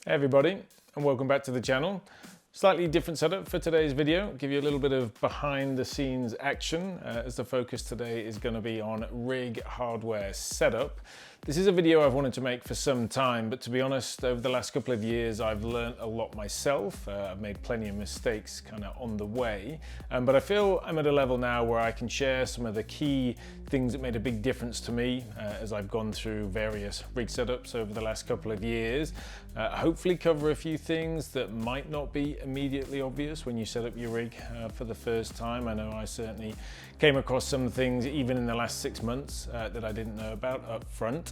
Hey everybody, and welcome back to the channel. Slightly different setup for today's video. I'll give you a little bit of behind the scenes action as the focus today is going to be on rig hardware setup. This is a video I've wanted to make for some time, but to be honest, over the last couple of years I've learned a lot myself. I've made plenty of mistakes kind of on the way, but I feel I'm at a level now where I can share some of the key things that made a big difference to me as I've gone through various rig setups over the last couple of years. Hopefully cover a few things that might not be immediately obvious when you set up your rig for the first time. I know I certainly came across some things even in the last 6 months that I didn't know about up front.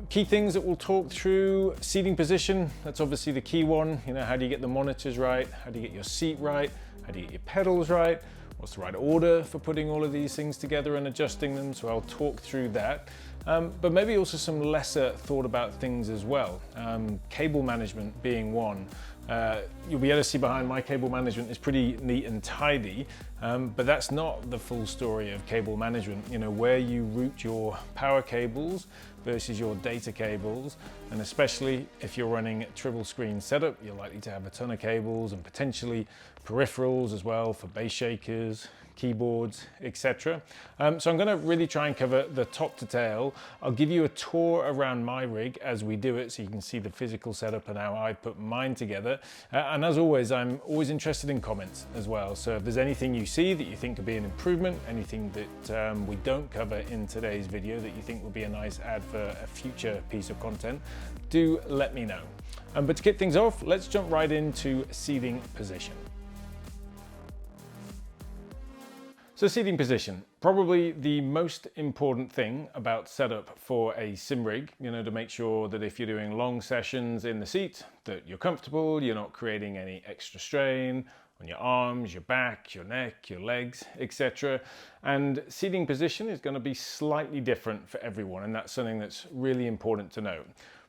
Key things that we'll talk through: seating position, that's obviously the key one. You know, how do you get the monitors right? How do you get your seat right? How do you get your pedals right? What's the right order for putting all of these things together and adjusting them? So I'll talk through that. But maybe also some lesser thought about things as well. Cable management being one. You'll be able to see behind my cable management is pretty neat and tidy, but that's not the full story of cable management. You know, where you route your power cables versus your data cables, and especially if you're running a triple screen setup, you're likely to have a ton of cables and potentially peripherals as well for bass shakers, keyboards, etc. So I'm going to really try and cover the top to tail. I'll give you a tour around my rig as we do it so you can see the physical setup and how I put mine together. And as always, I'm always interested in comments as well. So if there's anything you see that you think could be an improvement, anything that we don't cover in today's video that you think would be a nice add for a future piece of content, do let me know. But to kick things off, let's jump right into seating position. So seating position, probably the most important thing about setup for a sim rig, you know, to make sure that if you're doing long sessions in the seat, that you're comfortable, you're not creating any extra strain on your arms, your back, your neck, your legs, etc. And seating position is going to be slightly different for everyone, and that's something that's really important to know.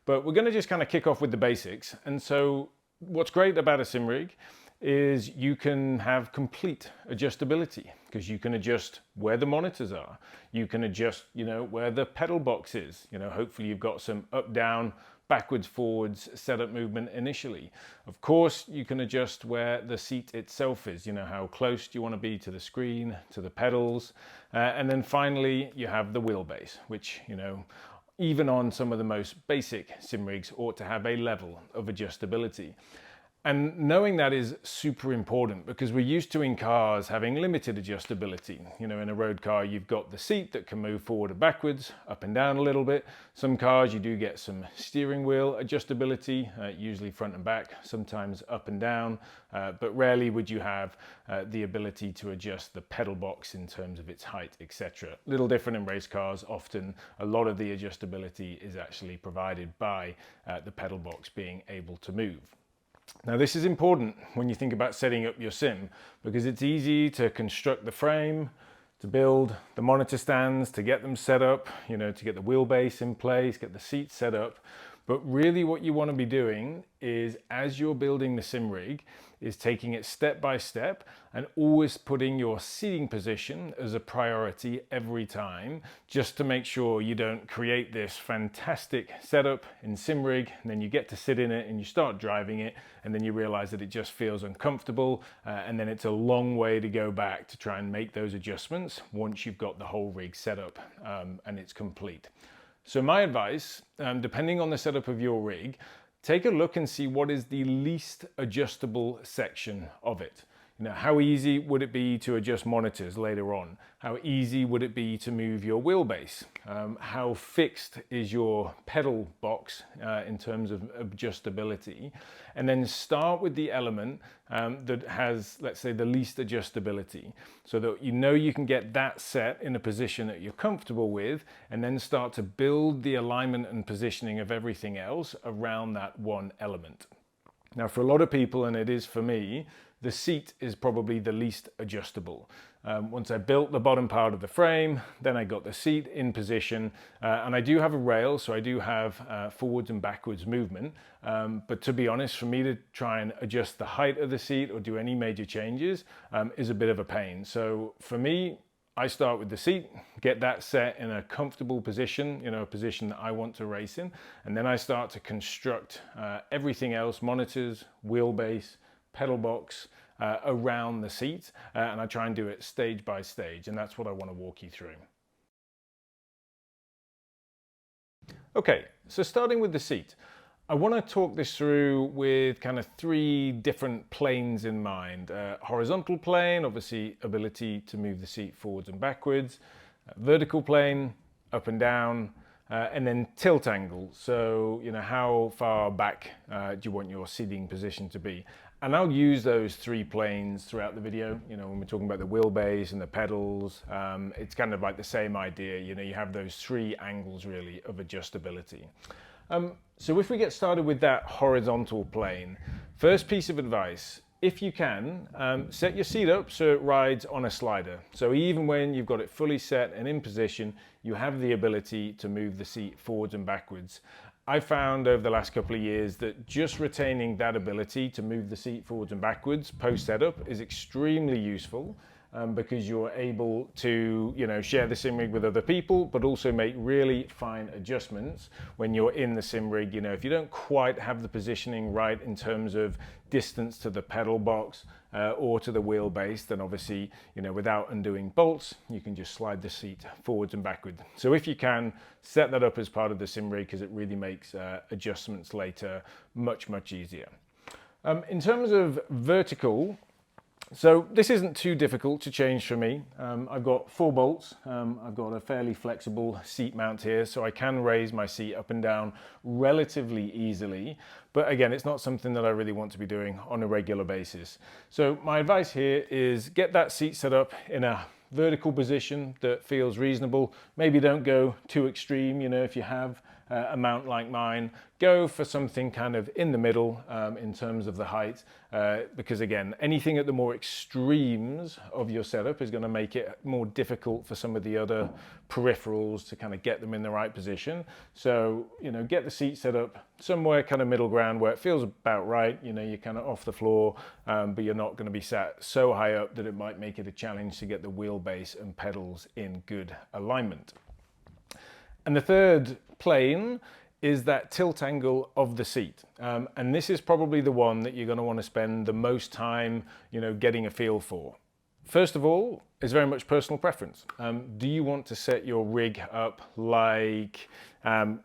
But we're going to just kind of kick off with the basics. And so what's great about a sim rig is you can have complete adjustability, because you can adjust where the monitors are. You can adjust, you know, where the pedal box is. You know, hopefully you've got some up, down, backwards, forwards setup movement initially. Of course, you can adjust where the seat itself is. You know, how close do you want to be to the screen, to the pedals. And then finally, you have the wheelbase, which, you know, even on some of the most basic sim rigs ought to have a level of adjustability. And knowing that is super important, because we're used to in cars having limited adjustability. You know, in a road car, you've got the seat that can move forward and backwards, up and down a little bit. Some cars, you do get some steering wheel adjustability, usually front and back, sometimes up and down, but rarely would you have the ability to adjust the pedal box in terms of its height, etc. Little different in race cars. Often, a lot of the adjustability is actually provided by the pedal box being able to move. Now this is important when you think about setting up your sim, because it's easy to construct the frame, to build the monitor stands, to get them set up, you know, to get the wheelbase in place, get the seats set up. But really what you want to be doing is, as you're building the sim rig, is taking it step by step and always putting your seating position as a priority every time, just to make sure you don't create this fantastic setup in sim rig and then you get to sit in it and you start driving it and then you realize that it just feels uncomfortable, and then it's a long way to go back to try and make those adjustments once you've got the whole rig set up and it's complete. So my advice, depending on the setup of your rig, take a look and see what is the least adjustable section of it. You know, how easy would it be to adjust monitors later on? How easy would it be to move your wheelbase? How fixed is your pedal box in terms of adjustability? And then start with the element that has, let's say, the least adjustability, so that you know you can get that set in a position that you're comfortable with, and then start to build the alignment and positioning of everything else around that one element. Now, for a lot of people, and it is for me, the seat is probably the least adjustable. Once I built the bottom part of the frame, then I got the seat in position, and I do have a rail, so I do have forwards and backwards movement. But to be honest, for me to try and adjust the height of the seat or do any major changes is a bit of a pain. So for me, I start with the seat, get that set in a comfortable position, a position that I want to race in, and then I start to construct everything else, monitors, wheelbase, pedal box, around the seat, and I try and do it stage by stage, and that's what I want to walk you through. Okay, so starting with the seat, I want to talk this through with kind of three different planes in mind. Horizontal plane, obviously ability to move the seat forwards and backwards. Vertical plane, up and down, and then tilt angle. So, how far back do you want your seating position to be? And I'll use those three planes throughout the video. When we're talking about the wheelbase and the pedals, it's kind of like the same idea. You have those three angles really of adjustability. So if we get started with that horizontal plane, first piece of advice, if you can, set your seat up so it rides on a slider. So even when you've got it fully set and in position, you have the ability to move the seat forwards and backwards. I found over the last couple of years that just retaining that ability to move the seat forwards and backwards post setup is extremely useful. Because you're able to, share the sim rig with other people, but also make really fine adjustments when you're in the sim rig. If you don't quite have the positioning right in terms of distance to the pedal box or to the wheelbase, then obviously, without undoing bolts, you can just slide the seat forwards and backwards. So if you can, set that up as part of the sim rig because it really makes adjustments later much, much easier. In terms of vertical, so this isn't too difficult to change for me. I've got 4 bolts. I've got a fairly flexible seat mount here, so I can raise my seat up and down relatively easily. But again, it's not something that I really want to be doing on a regular basis. So my advice here is get that seat set up in a vertical position that feels reasonable. Maybe don't go too extreme, if you have a mount like mine, go for something kind of in the middle in terms of the height, because again, anything at the more extremes of your setup is going to make it more difficult for some of the other peripherals to kind of get them in the right position. So, get the seat set up somewhere kind of middle ground where it feels about right. You're kind of off the floor, but you're not going to be sat so high up that it might make it a challenge to get the wheelbase and pedals in good alignment. And the third plane is that tilt angle of the seat. And this is probably the one that you're going to want to spend the most time, getting a feel for. First of all, it's very much personal preference. Do you want to set your rig up like,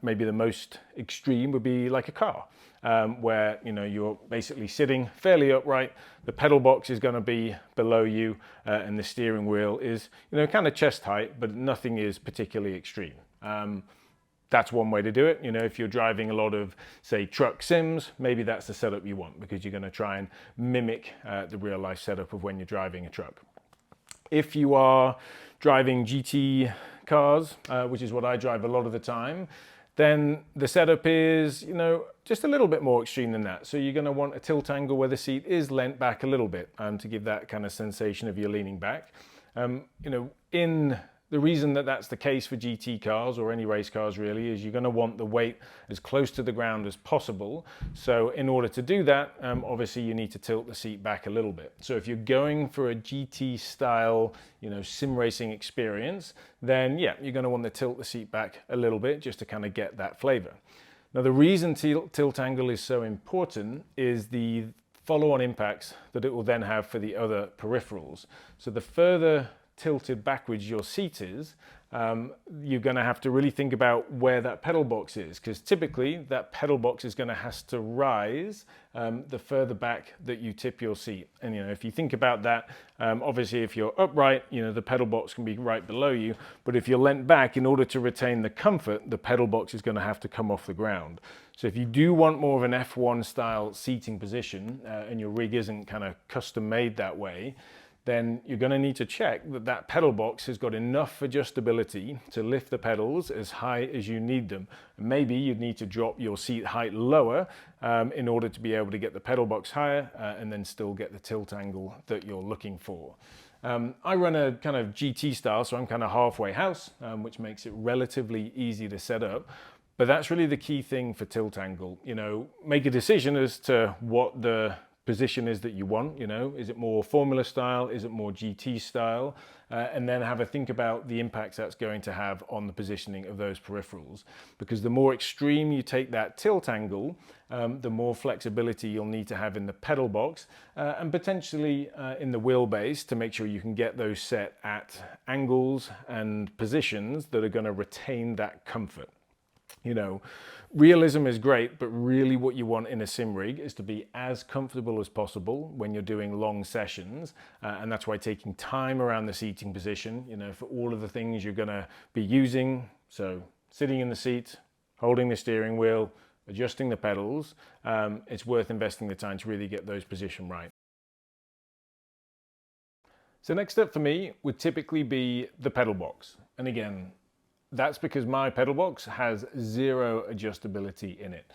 maybe the most extreme would be like a car, where, you're basically sitting fairly upright, the pedal box is going to be below you, and the steering wheel is, kind of chest height, but nothing is particularly extreme. That's one way to do it. If you're driving a lot of, say, truck sims, maybe that's the setup you want because you're going to try and mimic the real life setup of when you're driving a truck. If you are driving GT cars, which is what I drive a lot of the time, then the setup is, just a little bit more extreme than that. So you're going to want a tilt angle where the seat is leant back a little bit to give that kind of sensation of you leaning back. The reason that that's the case for GT cars or any race cars really is you're going to want the weight as close to the ground as possible. So in order to do that, obviously you need to tilt the seat back a little bit. So if you're going for a GT style, sim racing experience, then yeah, you're going to want to tilt the seat back a little bit just to kind of get that flavor. Now the reason tilt angle is so important is the follow-on impacts that it will then have for the other peripherals. So the further tilted backwards your seat is, you're going to have to really think about where that pedal box is, because typically that pedal box is going to have to rise the further back that you tip your seat. And if you think about that, obviously if you're upright, the pedal box can be right below you, but if you're leant back, in order to retain the comfort, the pedal box is going to have to come off the ground. So if you do want more of an F1 style seating position, and your rig isn't kind of custom made that way, then you're going to need to check that that pedal box has got enough adjustability to lift the pedals as high as you need them. Maybe you'd need to drop your seat height lower in order to be able to get the pedal box higher and then still get the tilt angle that you're looking for. I run a kind of GT style, so I'm kind of halfway house, which makes it relatively easy to set up. But that's really the key thing for tilt angle. Make a decision as to what the position is that you want. You know, is it more formula style? Is it more GT style? And then have a think about the impacts that's going to have on the positioning of those peripherals. Because the more extreme you take that tilt angle, the more flexibility you'll need to have in the pedal box and potentially in the wheelbase to make sure you can get those set at angles and positions that are going to retain that comfort. You know, realism is great, but really what you want in a sim rig is to be as comfortable as possible when you're doing long sessions. And that's why taking time around the seating position, you know, for all of the things you're going to be using. So sitting in the seat, holding the steering wheel, adjusting the pedals, it's worth investing the time to really get those positioned right. So next step for me would typically be the pedal box. And again, that's because my pedal box has zero adjustability in it.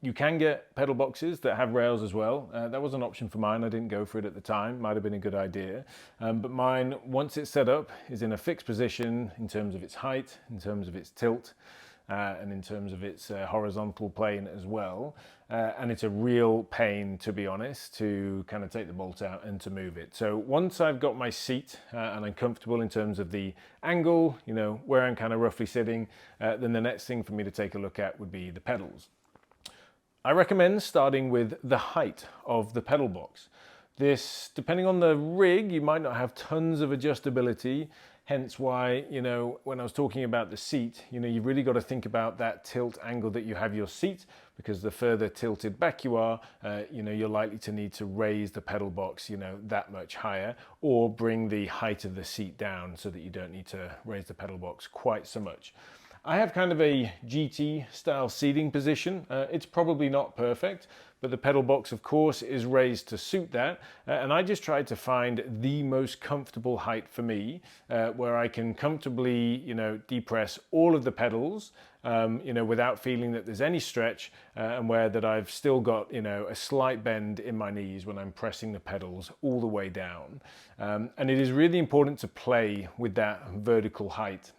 You can get pedal boxes that have rails as well. That was an option for mine. I didn't go for it at the time. Might have been a good idea. But mine, once it's set up, is in a fixed position in terms of its height, in terms of its tilt, and in terms of its horizontal plane as well. And it's a real pain, to be honest, to kind of take the bolt out and to move it. So once I've got my seat and I'm comfortable in terms of the angle, you know, where I'm kind of roughly sitting, then the next thing for me to take a look at would be the pedals. I recommend starting with the height of the pedal box. This, depending on the rig, you might not have tons of adjustability. Hence why, you know, when I was talking about the seat, you know, you've really got to think about that tilt angle that you have your seat, because the further tilted back you are, you know, you're likely to need to raise the pedal box, you know, that much higher, or bring the height of the seat down so that you don't need to raise the pedal box quite so much. I have kind of a GT style seating position. It's probably not perfect, but the pedal box, of course, is raised to suit that. And I just tried to find the most comfortable height for me, where I can comfortably, you know, depress all of the pedals, you know, without feeling that there's any stretch, and where that I've still got, you know, a slight bend in my knees when I'm pressing the pedals all the way down. And it is really important to play with that vertical height.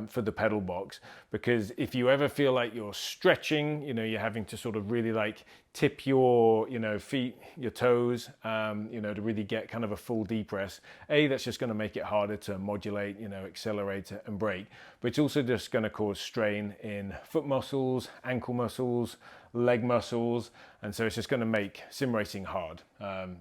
For the pedal box, because if you ever feel like you're stretching, you know, you're having to sort of really like tip your, you know, feet, your toes, you know, to really get kind of a full depress. That's just going to make it harder to modulate, you know, accelerate and brake, but it's also just going to cause strain in foot muscles, ankle muscles, leg muscles, and so it's just going to make sim racing hard,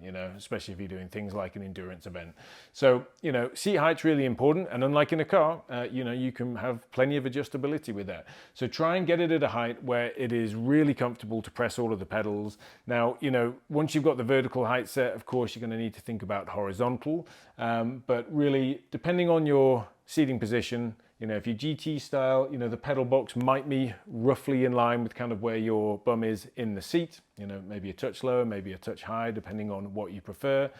you know, especially if you're doing things like an endurance event. So, you know, seat height's really important, and unlike in a car, you know, you can have plenty of adjustability with that. So try and get it at a height where it is really comfortable to press all of the pedals. Now, you know, once you've got the vertical height set, of course, you're going to need to think about horizontal, but really, depending on your seating position, you know, if you're GT style, you know, the pedal box might be roughly in line with kind of where your bum is in the seat, you know, maybe a touch lower, maybe a touch higher, depending on what you prefer.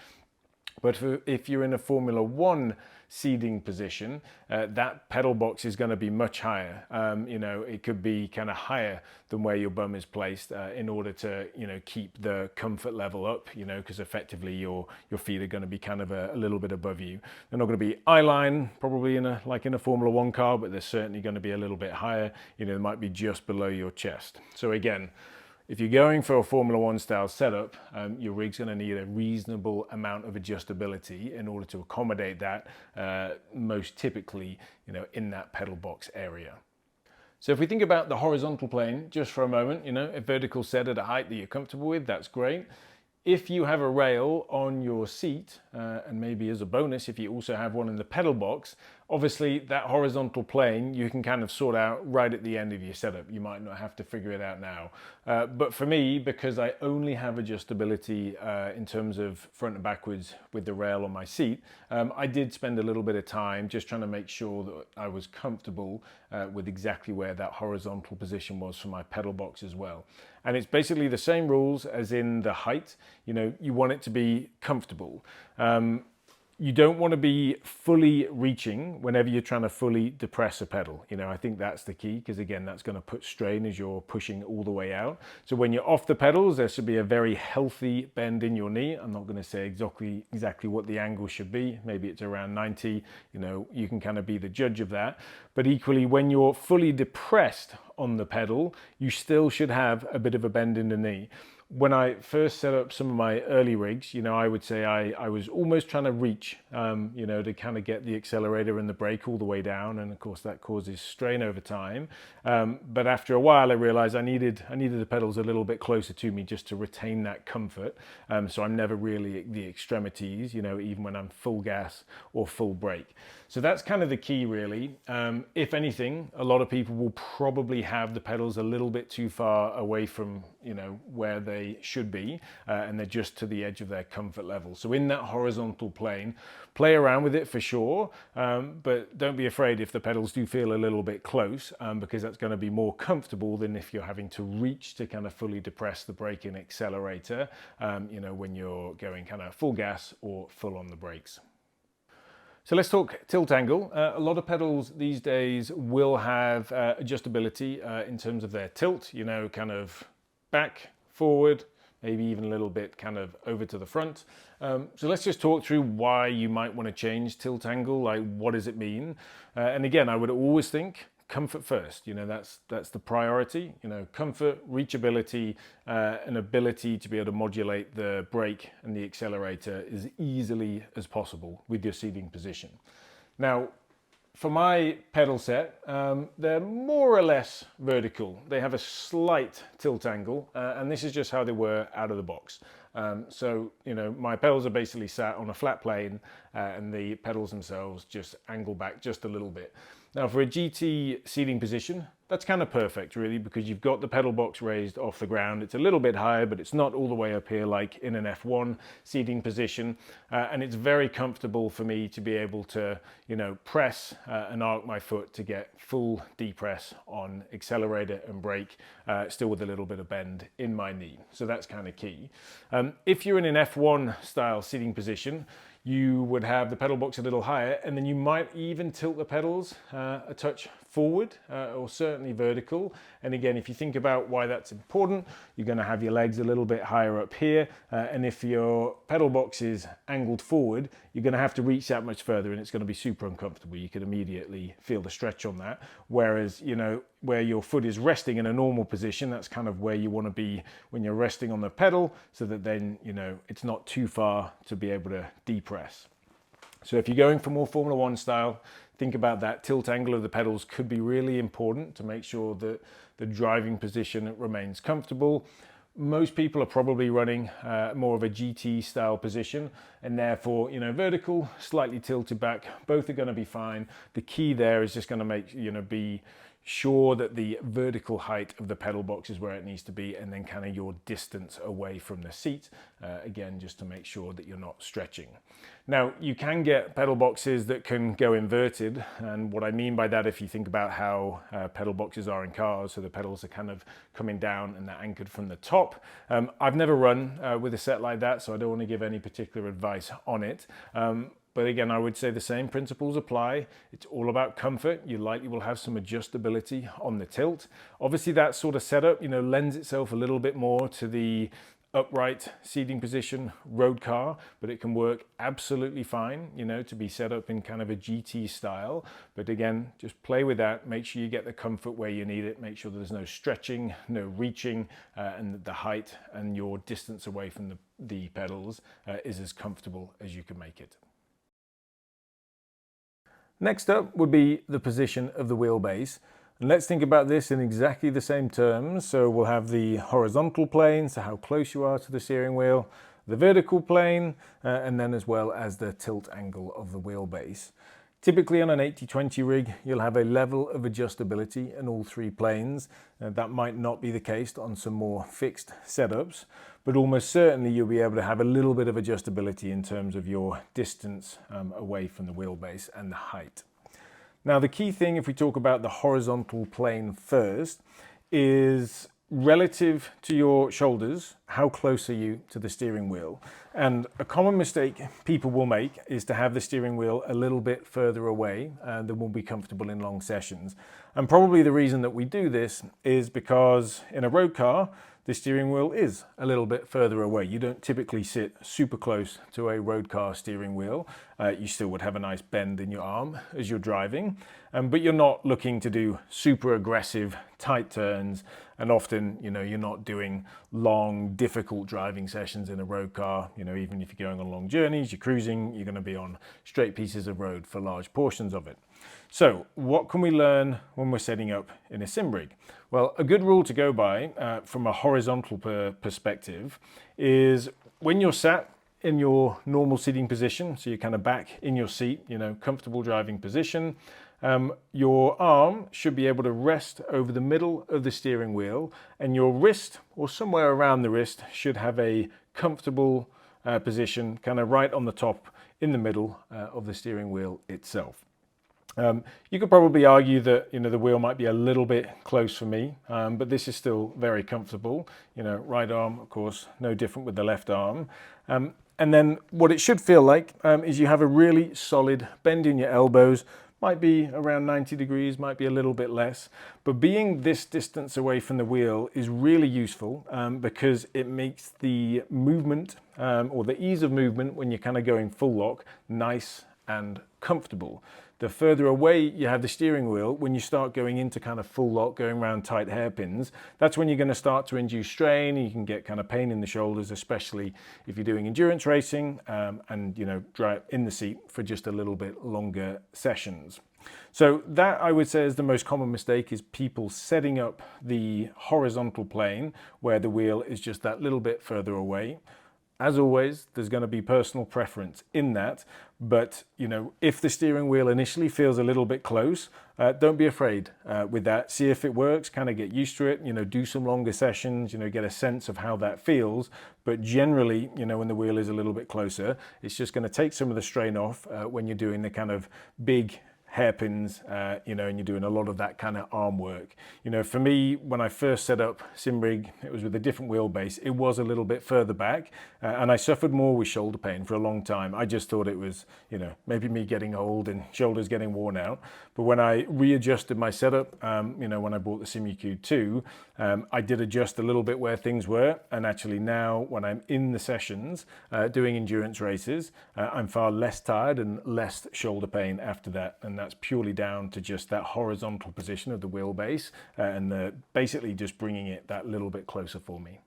But if you're in a Formula One seating position, that pedal box is going to be much higher. You know, it could be kind of higher than where your bum is placed in order to, you know, keep the comfort level up, you know, because effectively your feet are going to be kind of a little bit above you. They're not going to be eye line, probably in a Formula One car, but they're certainly going to be a little bit higher. You know, they might be just below your chest. So again, if you're going for a Formula One style setup, your rig's going to need a reasonable amount of adjustability in order to accommodate that, most typically, you know, in that pedal box area. So if we think about the horizontal plane just for a moment, you know, a vertical set at a height that you're comfortable with, that's great. If you have a rail on your seat, and maybe as a bonus, if you also have one in the pedal box, obviously that horizontal plane you can kind of sort out right at the end of your setup. You might not have to figure it out now. But for me, because I only have adjustability in terms of front and backwards with the rail on my seat, I did spend a little bit of time just trying to make sure that I was comfortable with exactly where that horizontal position was for my pedal box as well. And it's basically the same rules as in the height. You know, you want it to be comfortable. You don't want to be fully reaching whenever you're trying to fully depress a pedal. You know, I think that's the key, because again, that's going to put strain as you're pushing all the way out. So when you're off the pedals, there should be a very healthy bend in your knee. I'm not going to say exactly what the angle should be. Maybe it's around 90, you know, you can kind of be the judge of that. But equally, when you're fully depressed on the pedal, you still should have a bit of a bend in the knee. When I first set up some of my early rigs, I would say I was almost trying to reach, to kind of get the accelerator and the brake all the way down. And of course that causes strain over time. But after a while I realized I needed the pedals a little bit closer to me just to retain that comfort. So I'm never really at the extremities, even when I'm full gas or full brake. So that's kind of the key really. If anything, a lot of people will probably have the pedals a little bit too far away from, where they should be, and they're just to the edge of their comfort level. So in that horizontal plane, play around with it for sure, but don't be afraid if the pedals do feel a little bit close, because that's going to be more comfortable than if you're having to reach to kind of fully depress the brake and accelerator, when you're going kind of full gas or full on the brakes. So let's talk tilt angle. A lot of pedals these days will have adjustability in terms of their tilt, kind of back, forward, maybe even a little bit kind of over to the front. So let's just talk through why you might want to change tilt angle, like what does it mean? And again, I would always think comfort first, that's the priority, comfort, reachability, and ability to be able to modulate the brake and the accelerator as easily as possible with your seating position. Now, for my pedal set, they're more or less vertical. They have a slight tilt angle, and this is just how they were out of the box. So, my pedals are basically sat on a flat plane, and the pedals themselves just angle back just a little bit. Now for a GT seating position, that's kind of perfect really, because you've got the pedal box raised off the ground. It's a little bit higher, but it's not all the way up here like in an F1 seating position. And it's very comfortable for me to be able to, press and arc my foot to get full depress on accelerator and brake, still with a little bit of bend in my knee. So that's kind of key. If you're in an F1 style seating position, you would have the pedal box a little higher, and then you might even tilt the pedals a touch forward, or certainly vertical. And again, if you think about why that's important, you're going to have your legs a little bit higher up here, and if your pedal box is angled forward, you're going to have to reach that much further, and it's going to be super uncomfortable. You can immediately feel the stretch on that. Whereas, where your foot is resting in a normal position, that's kind of where you want to be when you're resting on the pedal, so that then, it's not too far to be able to depress. So if you're going for more Formula One style, think about that tilt angle of the pedals could be really important to make sure that the driving position remains comfortable. Most people are probably running more of a GT style position, and therefore, vertical, slightly tilted back, both are going to be fine. The key there is just going to make, be sure that the vertical height of the pedal box is where it needs to be, and then kind of your distance away from the seat, again, just to make sure that you're not stretching. Now, you can get pedal boxes that can go inverted, and what I mean by that, if you think about how pedal boxes are in cars, so the pedals are kind of coming down and they're anchored from the top. I've never run with a set like that, so I don't want to give any particular advice on it. But again, I would say the same principles apply. It's all about comfort. You likely will have some adjustability on the tilt. Obviously, that sort of setup, lends itself a little bit more to the upright seating position road car, but it can work absolutely fine, to be set up in kind of a GT style. But again, just play with that. Make sure you get the comfort where you need it. Make sure there's no stretching, no reaching, and the height and your distance away from the pedals is as comfortable as you can make it. Next up would be the position of the wheelbase. And let's think about this in exactly the same terms. So we'll have the horizontal plane, so how close you are to the steering wheel, the vertical plane, and then as well as the tilt angle of the wheelbase. Typically on an 80/20 rig, you'll have a level of adjustability in all three planes. That might not be the case on some more fixed setups, but almost certainly you'll be able to have a little bit of adjustability in terms of your distance away from the wheelbase and the height. Now, the key thing, if we talk about the horizontal plane first, is relative to your shoulders, how close are you to the steering wheel? And a common mistake people will make is to have the steering wheel a little bit further away than will be comfortable in long sessions. And probably the reason that we do this is because in a road car, the steering wheel is a little bit further away. You don't typically sit super close to a road car steering wheel. You still would have a nice bend in your arm as you're driving, but you're not looking to do super aggressive tight turns, and often, you're not doing long, difficult driving sessions in a road car. Even if you're going on long journeys, you're cruising, you're going to be on straight pieces of road for large portions of it. So what can we learn when we're setting up in a sim rig? Well, a good rule to go by from a horizontal perspective is when you're sat in your normal seating position, so you're kind of back in your seat, comfortable driving position, your arm should be able to rest over the middle of the steering wheel, and your wrist or somewhere around the wrist should have a comfortable position kind of right on the top in the middle of the steering wheel itself. You could probably argue that the wheel might be a little bit close for me, but this is still very comfortable. Right arm, of course, no different with the left arm. And then what it should feel like is you have a really solid bend in your elbows. Might be around 90 degrees, might be a little bit less, but being this distance away from the wheel is really useful because it makes the movement or the ease of movement when you're kind of going full lock nice and comfortable. The further away you have the steering wheel, when you start going into kind of full lock, going around tight hairpins, that's when you're going to start to induce strain. You can get kind of pain in the shoulders, especially if you're doing endurance racing and drive in the seat for just a little bit longer sessions. So that, I would say, is the most common mistake, is people setting up the horizontal plane where the wheel is just that little bit further away. As always, there's going to be personal preference in that, but if the steering wheel initially feels a little bit close, don't be afraid with that. See if it works, kind of get used to it, do some longer sessions, get a sense of how that feels. But generally, when the wheel is a little bit closer, it's just going to take some of the strain off when you're doing the kind of big hairpins, and you're doing a lot of that kind of arm work. For me, when I first set up SimRig, it was with a different wheelbase. It was a little bit further back, and I suffered more with shoulder pain for a long time. I just thought it was, maybe me getting old and shoulders getting worn out. But when I readjusted my setup, when I bought the SimUQ 2, I did adjust a little bit where things were, and actually now when I'm in the sessions doing endurance races, I'm far less tired and less shoulder pain after that, and that's purely down to just that horizontal position of the wheelbase and basically just bringing it that little bit closer for me.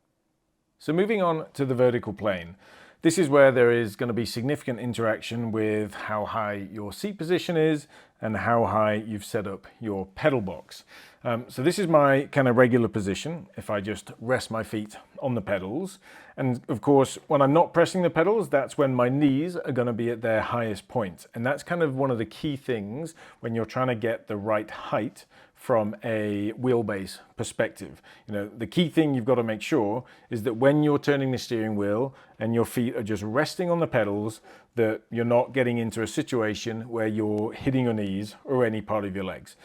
So moving on to the vertical plane. This is where there is going to be significant interaction with how high your seat position is and how high you've set up your pedal box. So this is my kind of regular position if I just rest my feet on the pedals. And of course, when I'm not pressing the pedals, that's when my knees are going to be at their highest point. And that's kind of one of the key things when you're trying to get the right height from a wheelbase perspective. The key thing you've got to make sure is that when you're turning the steering wheel and your feet are just resting on the pedals, that you're not getting into a situation where you're hitting your knees or any part of your legs.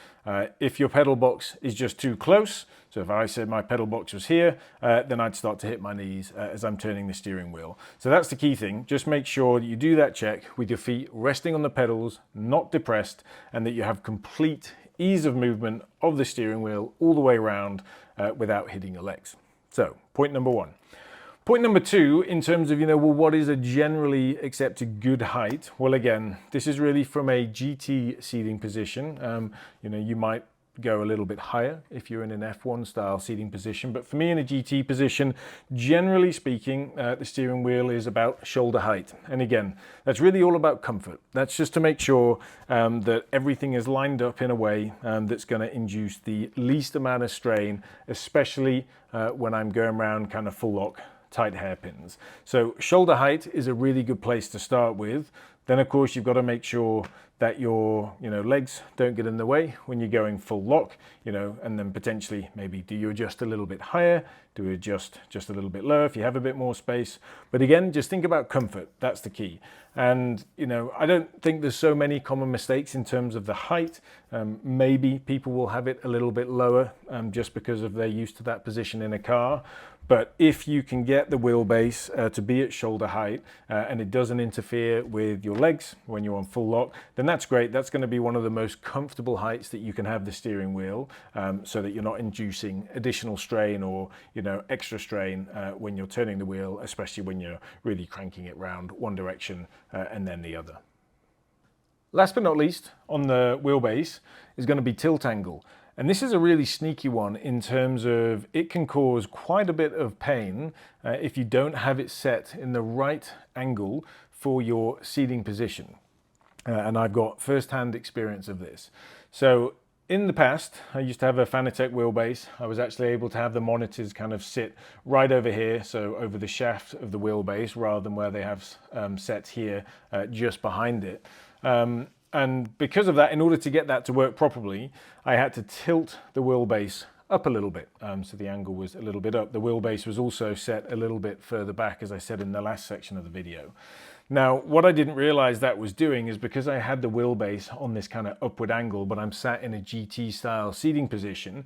If your pedal box is just too close, so if I said my pedal box was here, then I'd start to hit my knees as I'm turning the steering wheel. So that's the key thing. Just make sure that you do that check with your feet resting on the pedals, not depressed, and that you have complete ease of movement of the steering wheel all the way around without hitting your legs. So point number one. Point number two, in terms of, what is a generally accepted good height? Well, again, this is really from a GT seating position. You might go a little bit higher if you're in an F1 style seating position, but for me in a GT position, generally speaking, the steering wheel is about shoulder height. And again, that's really all about comfort. That's just to make sure that everything is lined up in a way that's going to induce the least amount of strain, especially when I'm going around kind of full lock tight hairpins. So shoulder height is a really good place to start with. Then of course you've got to make sure that your legs don't get in the way when you're going full lock, and then potentially maybe do you adjust a little bit higher, do you adjust just a little bit lower if you have a bit more space. But again, just think about comfort. That's the key. And I don't think there's so many common mistakes in terms of the height. Maybe people will have it a little bit lower just because of they're used to that position in a car. But if you can get the wheelbase to be at shoulder height and it doesn't interfere with your legs when you're on full lock, then then that's great. That's going to be one of the most comfortable heights that you can have the steering wheel, so that you're not inducing additional strain or, you know, extra strain when you're turning the wheel, especially when you're really cranking it round one direction and then the other. Last but not least on the wheelbase is going to be tilt angle. And this is a really sneaky one in terms of it can cause quite a bit of pain if you don't have it set in the right angle for your seating position. And I've got first-hand experience of this. So in the past, I used to have a Fanatec wheelbase. I was actually able to have the monitors kind of sit right over here, so over the shaft of the wheelbase, rather than where they have set here just behind it. And because of that, in order to get that to work properly, I had to tilt the wheelbase up a little bit, so the angle was a little bit up. The wheelbase was also set a little bit further back, as I said in the last section of the video. Now, what I didn't realize that was doing is because I had the wheelbase on this kind of upward angle, but I'm sat in a GT style seating position,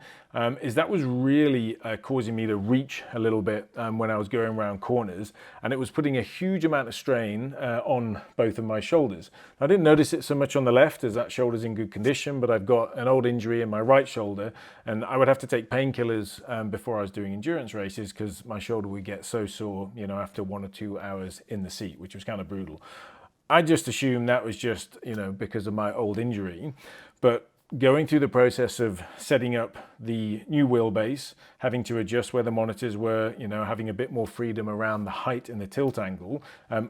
is that was really causing me to reach a little bit when I was going around corners, and it was putting a huge amount of strain on both of my shoulders. I didn't notice it so much on the left, as that shoulder's in good condition, but I've got an old injury in my right shoulder, and I would have to take painkillers before I was doing endurance races because my shoulder would get so sore, you know, after 1 or 2 hours in the seat, which was kind of brutal. I just assumed that was just, you know, because of my old injury, but going through the process of setting up the new wheelbase, having to adjust where the monitors were, you know, having a bit more freedom around the height and the tilt angle,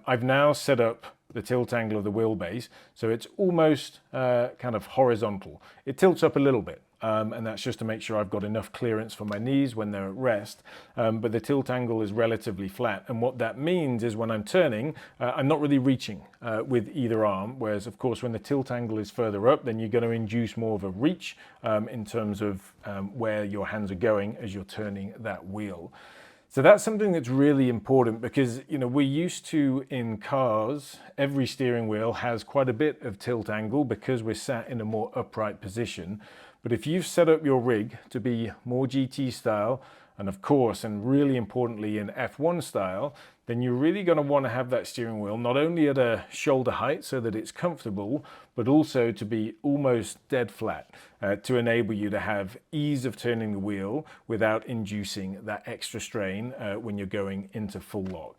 I've now set up the tilt angle of the wheelbase so it's almost kind of horizontal. It tilts up a little bit. And that's just to make sure I've got enough clearance for my knees when they're at rest, but the tilt angle is relatively flat, and what that means is when I'm turning, I'm not really reaching with either arm, whereas of course when the tilt angle is further up, then you're going to induce more of a reach in terms of where your hands are going as you're turning that wheel. So that's something that's really important because, you know, we're used to in cars, every steering wheel has quite a bit of tilt angle because we're sat in a more upright position. But if you've set up your rig to be more GT style, and of course, and really importantly in F1 style, then you're really going to want to have that steering wheel not only at a shoulder height so that it's comfortable, but also to be almost dead flat to enable you to have ease of turning the wheel without inducing that extra strain when you're going into full lock.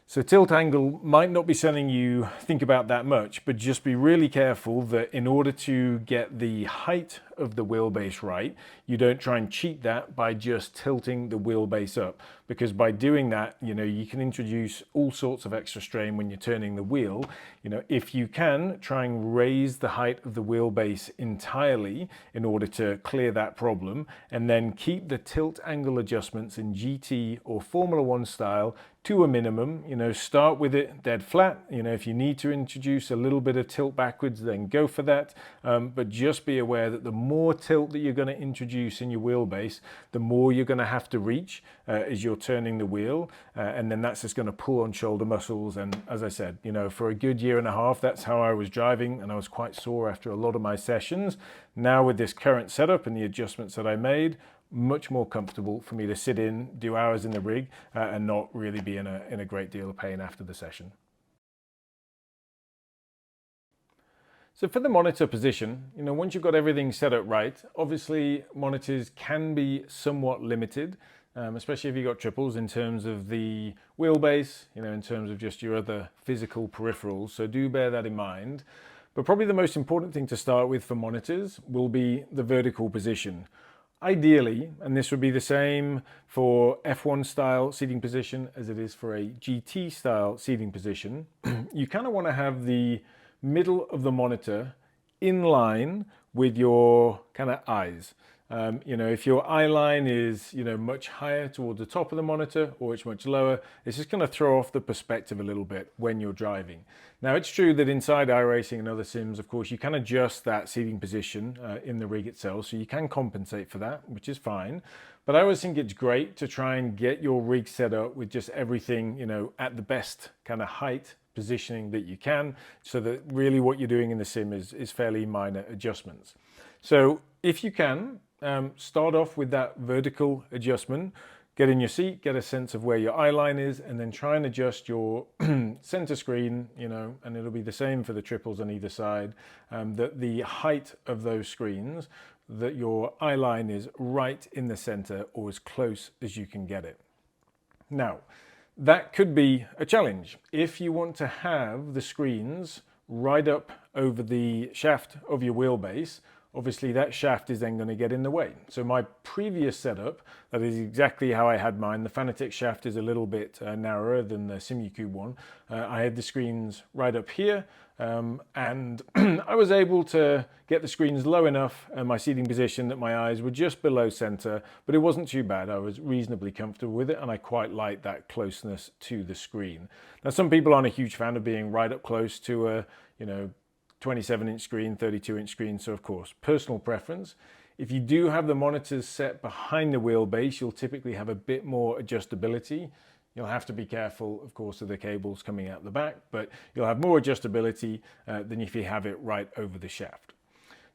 So tilt angle might not be something you think about that much, but just be really careful that in order to get the height of the wheelbase right, you don't try and cheat that by just tilting the wheelbase up, because by doing that, you know, you can introduce all sorts of extra strain when you're turning the wheel. You know, if you can, try and raise the height of the wheelbase entirely in order to clear that problem, and then keep the tilt angle adjustments in GT or Formula One style to a minimum. You know, start with it dead flat. You know, if you need to introduce a little bit of tilt backwards, then go for that. But just be aware that the more tilt that you're going to introduce in your wheelbase, the more you're going to have to reach as you're turning the wheel. And then that's just going to pull on shoulder muscles. And as I said, you know, for a good year and a half, that's how I was driving, and I was quite sore after a lot of my sessions. Now with this current setup and the adjustments that I made, much more comfortable for me to sit in, do hours in the rig, and not really be in a great deal of pain after the session. So for the monitor position, you know, once you've got everything set up right, obviously monitors can be somewhat limited, especially if you've got triples in terms of the wheelbase, you know, in terms of just your other physical peripherals. So do bear that in mind. But probably the most important thing to start with for monitors will be the vertical position. Ideally, and this would be the same for F1 style seating position as it is for a GT style seating position, you kind of want to have the middle of the monitor in line with your kind of eyes. You know, if your eye line is, you know, much higher towards the top of the monitor or it's much lower, it's just going to throw off the perspective a little bit when you're driving. Now, it's true that inside iRacing and other sims, of course, you can adjust that seating position in the rig itself, so you can compensate for that, which is fine. But I always think it's great to try and get your rig set up with just everything, you know, at the best kind of height positioning that you can, so that really what you're doing in the sim is fairly minor adjustments. So if you can, start off with that vertical adjustment, Get in your seat, get a sense of where your eye line is, and then try and adjust your center screen, and it'll be the same for the triples on either side, that the height of those screens, that your eye line is right in the center or as close as you can get it. Now, that could be a challenge. If you want to have the screens right up over the shaft of your wheelbase, obviously that shaft is then going to get in the way. So my previous setup, that is exactly how I had mine. The Fanatec shaft is a little bit narrower than the Simucube one. I had the screens right up here, and I was able to get the screens low enough and my seating position that my eyes were just below center, but it wasn't too bad. I was reasonably comfortable with it, and I quite liked that closeness to the screen. Now, some people aren't a huge fan of being right up close to a 27-inch screen, 32-inch screen, so of course, personal preference. If you do have the monitors set behind the wheelbase, you'll typically have a bit more adjustability. You'll have to be careful, of course, of the cables coming out the back, but you'll have more adjustability than if you have it right over the shaft.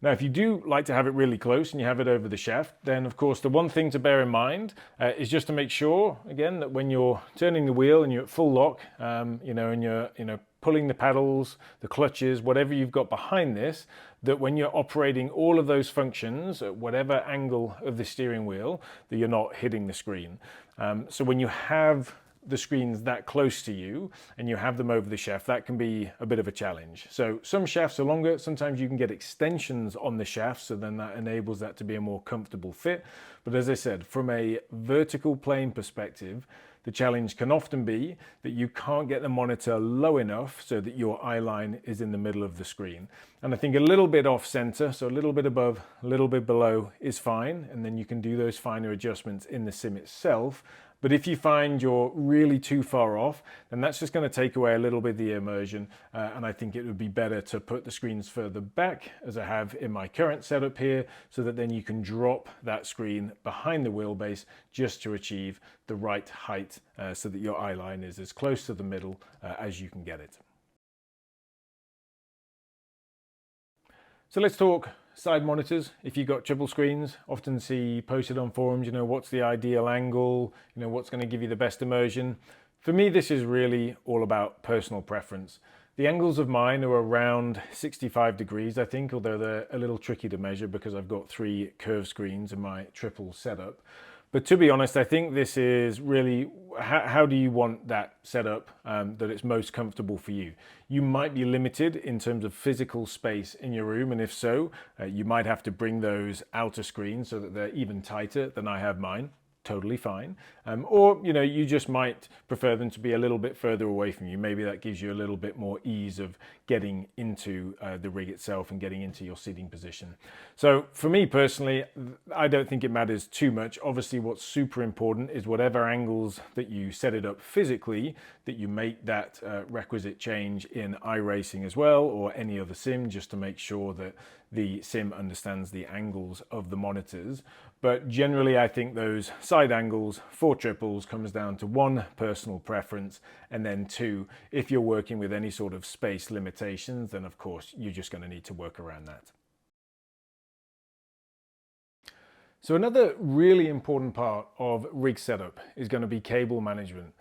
Now, if you do like to have it really close and you have it over the shaft, then of course the one thing to bear in mind is just to make sure, again, that when you're turning the wheel and you're at full lock, and you're pulling the pedals, the clutches, whatever you've got behind this, that when you're operating all of those functions at whatever angle of the steering wheel, that you're not hitting the screen. So when you have the screens that close to you and you have them over the shaft, that can be a bit of a challenge. So some shafts are longer, sometimes you can get extensions on the shaft, so then that enables that to be a more comfortable fit. But as I said, from a vertical plane perspective, the challenge can often be that you can't get the monitor low enough so that your eye line is in the middle of the screen. And I think a little bit off center, so a little bit above, a little bit below is fine, and then you can do those finer adjustments in the sim itself. But if you find you're really too far off, then that's just going to take away a little bit of the immersion. And I think it would be better to put the screens further back, as I have in my current setup here, so that then you can drop that screen behind the wheelbase just to achieve the right height, so that your eye line is as close to the middle as you can get it. So let's talk side monitors. If you've got triple screens, often see posted on forums, what's the ideal angle, what's going to give you the best immersion. For me, this is really all about personal preference. The angles of mine are around 65 degrees, I think, although they're a little tricky to measure because I've got 3 curved screens in my triple setup. But to be honest, I think this is really how do you want that setup that it's most comfortable for you. You might be limited in terms of physical space in your room, and if so, you might have to bring those outer screens so that they're even tighter than I have mine. Totally fine. Or, you just might prefer them to be a little bit further away from you. Maybe that gives you a little bit more ease of getting into the rig itself and getting into your seating position. So for me personally, I don't think it matters too much. Obviously, what's super important is whatever angles that you set it up physically, that you make that requisite change in iRacing as well, or any other sim, just to make sure that the sim understands the angles of the monitors. But generally, I think those side angles for triples comes down to 1, personal preference, and then 2, if you're working with any sort of space limitations, then of course you're just going to need to work around that. So another really important part of rig setup is going to be cable management.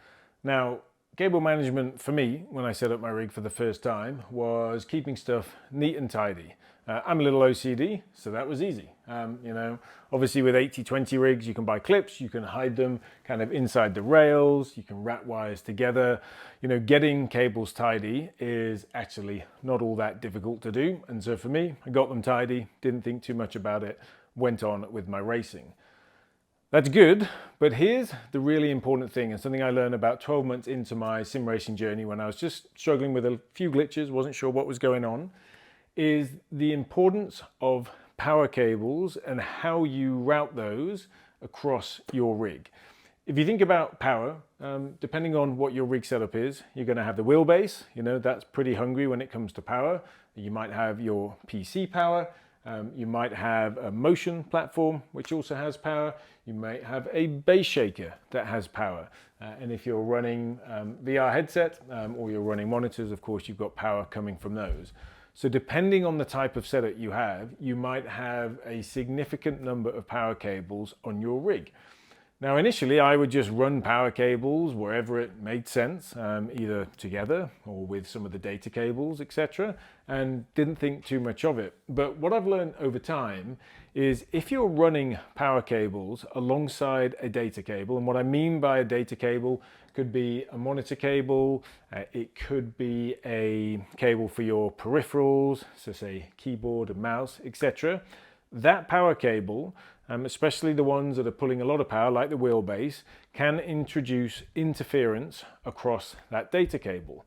Now, cable management for me, when I set up my rig for the first time, was keeping stuff neat and tidy. I'm a little OCD, so that was easy. Obviously with 80/20 rigs, you can buy clips, you can hide them kind of inside the rails, you can wrap wires together. Getting cables tidy is actually not all that difficult to do. And so for me, I got them tidy, didn't think too much about it, went on with my racing. That's good, but here's the really important thing, and something I learned about 12 months into my sim racing journey when I was just struggling with a few glitches, wasn't sure what was going on, is the importance of power cables and how you route those across your rig. If you think about power, depending on what your rig setup is, you're going to have the wheelbase, that's pretty hungry when it comes to power. You might have your PC power. You might have a motion platform, which also has power. You might have a bass shaker that has power. And if you're running VR headset or you're running monitors, of course, you've got power coming from those. So depending on the type of setup you have, you might have a significant number of power cables on your rig. Now initially I would just run power cables wherever it made sense, either together or with some of the data cables, etc., and didn't think too much of it. But what I've learned over time is if you're running power cables alongside a data cable, and what I mean by a data cable could be a monitor cable, it could be a cable for your peripherals, so say keyboard and mouse, etc. That power cable, especially the ones that are pulling a lot of power like the wheelbase, can introduce interference across that data cable.